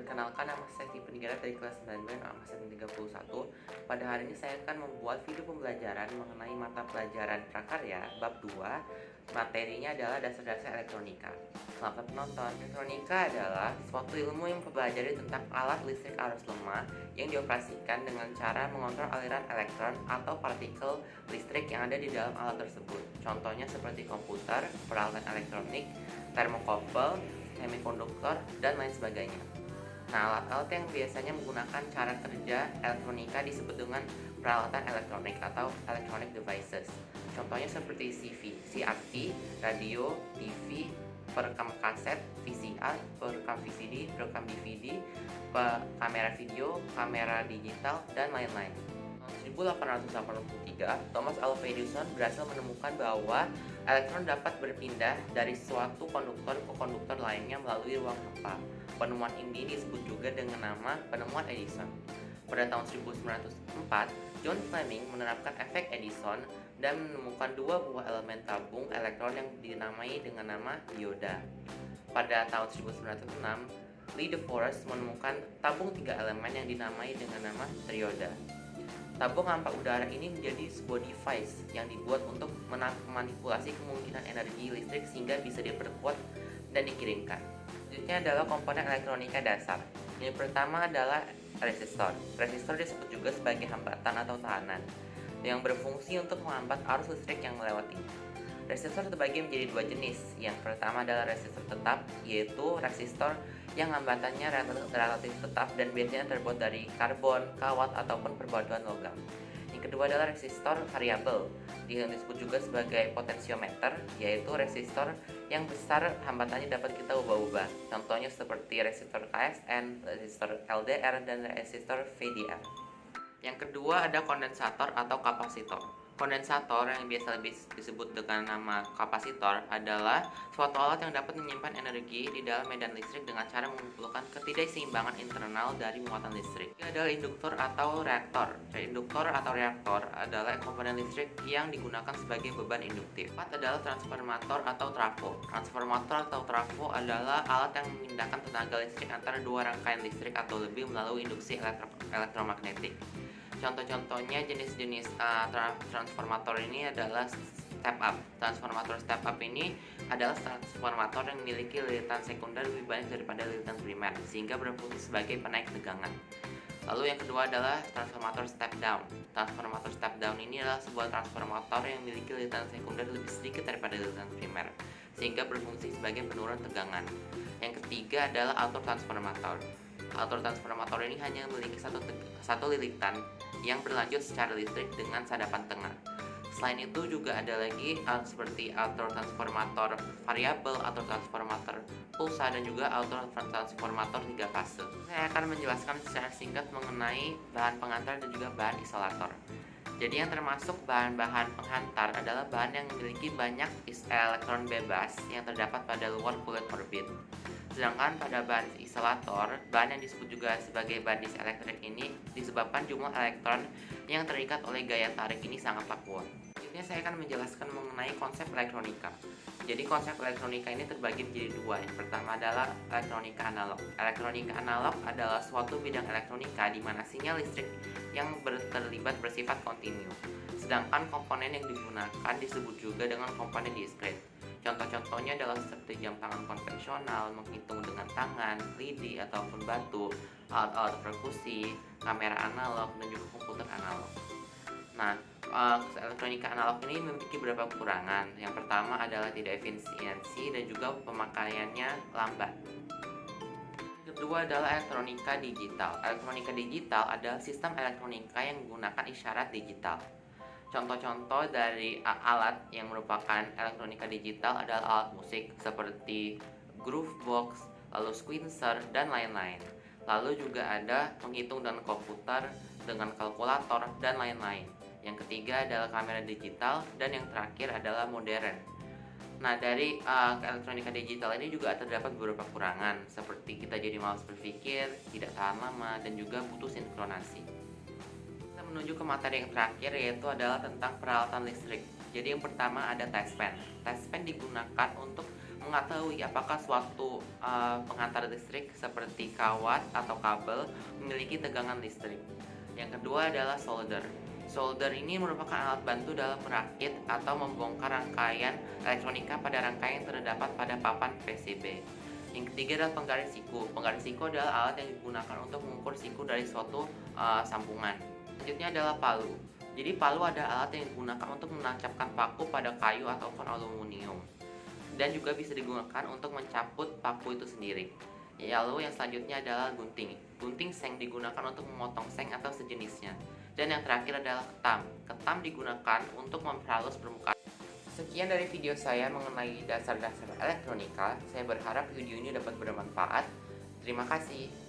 Perkenalkan, nama saya Stephen Negara dari kelas 9B angkatan 31. Pada hari ini saya akan membuat video pembelajaran mengenai mata pelajaran prakarya bab 2. Materinya adalah dasar-dasar elektronika. Selamat menonton. Elektronika adalah suatu ilmu yang mempelajari tentang alat listrik arus lemah yang dioperasikan dengan cara mengontrol aliran elektron atau partikel listrik yang ada di dalam alat tersebut. Contohnya seperti komputer, peralatan elektronik, termokouple, semikonduktor, dan lain sebagainya. Nah, alat-alat yang biasanya menggunakan cara kerja elektronika disebut dengan peralatan elektronik atau electronic devices. Contohnya seperti CRT, radio, TV, perekam kaset, VCR, perekam VCD, perekam DVD, kamera video, kamera digital, dan lain-lain. 1883, Thomas Alva Edison berhasil menemukan bahwa elektron dapat berpindah dari suatu konduktor ke konduktor lainnya melalui ruang hampa. Penemuan ini disebut juga dengan nama penemuan Edison. Pada tahun 1904, John Fleming menerapkan efek Edison dan menemukan dua buah elemen tabung elektron yang dinamai dengan nama dioda. Pada tahun 1906, Lee De Forest menemukan tabung tiga elemen yang dinamai dengan nama trioda. Tabung hampa udara ini menjadi sebuah device yang dibuat untuk memanipulasi kemungkinan energi listrik sehingga bisa diperkuat dan dikirimkan. Selanjutnya adalah komponen elektronika dasar. Yang pertama adalah resistor. Resistor disebut juga sebagai hambatan atau tahanan yang berfungsi untuk menghambat arus listrik yang melewatinya. Resistor terbagi menjadi dua jenis. Yang pertama adalah resistor tetap, yaitu resistor yang hambatannya relatif tetap dan biasanya terbuat dari karbon, kawat, ataupun perbatuan logam. Yang kedua adalah resistor variabel, yang disebut juga sebagai potensiometer, yaitu resistor yang besar hambatannya dapat kita ubah-ubah. Contohnya seperti resistor KSN, resistor LDR, dan resistor VDR. Yang kedua ada kondensator atau kapasitor. Kondensator yang biasa lebih disebut dengan nama kapasitor adalah suatu alat yang dapat menyimpan energi di dalam medan listrik dengan cara mengumpulkan ketidakseimbangan internal dari muatan listrik. Ini adalah induktor atau reaktor. Induktor atau reaktor adalah komponen listrik yang digunakan sebagai beban induktif. Empat adalah transformator atau trafo. Transformator atau trafo adalah alat yang memindahkan tenaga listrik antara dua rangkaian listrik atau lebih melalui induksi elektromagnetik. Contoh-contohnya jenis-jenis transformator ini adalah step up. Transformator step up ini adalah transformator yang memiliki lilitan sekunder lebih banyak daripada lilitan primer, sehingga berfungsi sebagai penaik tegangan. Lalu yang kedua adalah transformator step down. Transformator step down ini adalah sebuah transformator yang memiliki lilitan sekunder lebih sedikit daripada lilitan primer, sehingga berfungsi sebagai penurun tegangan. Yang ketiga adalah autotransformator. Autotransformator ini hanya memiliki satu lilitan yang berlanjut secara listrik dengan sadapan tengah. Selain itu juga ada lagi seperti autotransformator variabel, autotransformator pulsa, dan juga autotransformator 3 fase. Saya akan menjelaskan secara singkat mengenai bahan pengantar dan juga bahan isolator. Jadi yang termasuk bahan-bahan penghantar adalah bahan yang memiliki banyak elektron bebas yang terdapat pada luar kulit orbit. Sedangkan pada bahan isolator, bahan yang disebut juga sebagai bahan dielektrik ini disebabkan jumlah elektron yang terikat oleh gaya tarik ini sangatlah kuat. Selanjutnya saya akan menjelaskan mengenai konsep elektronika. Jadi konsep elektronika ini terbagi menjadi dua. Yang pertama adalah elektronika analog. Elektronika analog adalah suatu bidang elektronika di mana sinyal listrik yang terlibat bersifat kontinu. Sedangkan komponen yang digunakan disebut juga dengan komponen diskret. Contoh-contohnya adalah seperti jam tangan konvensional, menghitung dengan tangan, lidi ataupun batu, alat-alat perkusi, kamera analog, dan juga komputer analog. Nah, elektronika analog ini memiliki beberapa kekurangan. Yang pertama adalah tidak efisiensi dan juga pemakaiannya lambat. Yang kedua adalah elektronika digital. Elektronika digital adalah sistem elektronika yang menggunakan isyarat digital. Contoh-contoh dari alat yang merupakan elektronika digital adalah alat musik seperti groovebox, lalu squeezer, dan lain-lain. Lalu juga ada penghitung dan komputer dengan kalkulator, dan lain-lain. Yang ketiga adalah kamera digital, dan yang terakhir adalah modern. Nah, dari elektronika digital ini juga terdapat beberapa kekurangan, seperti kita jadi malas berpikir, tidak tahan lama, dan juga butuh sinkronasi. Kita menuju ke materi yang terakhir, yaitu adalah tentang peralatan listrik. Jadi yang pertama ada test pen. Test pen digunakan untuk mengetahui apakah suatu pengantar listrik seperti kawat atau kabel memiliki tegangan listrik. Yang kedua adalah solder. Solder ini merupakan alat bantu dalam merakit atau membongkar rangkaian elektronika pada rangkaian yang terdapat pada papan PCB. Yang ketiga adalah penggaris siku. Penggaris siku adalah alat yang digunakan untuk mengukur siku dari suatu sambungan. Selanjutnya adalah palu. Jadi palu adalah alat yang digunakan untuk menancapkan paku pada kayu ataupun aluminium, dan juga bisa digunakan untuk mencabut paku itu sendiri. Lalu yang selanjutnya adalah gunting. Gunting seng digunakan untuk memotong seng atau sejenisnya. Dan yang terakhir adalah ketam. Ketam digunakan untuk memperhalus permukaan. Sekian dari video saya mengenai dasar-dasar elektronika. Saya berharap video ini dapat bermanfaat. Terima kasih.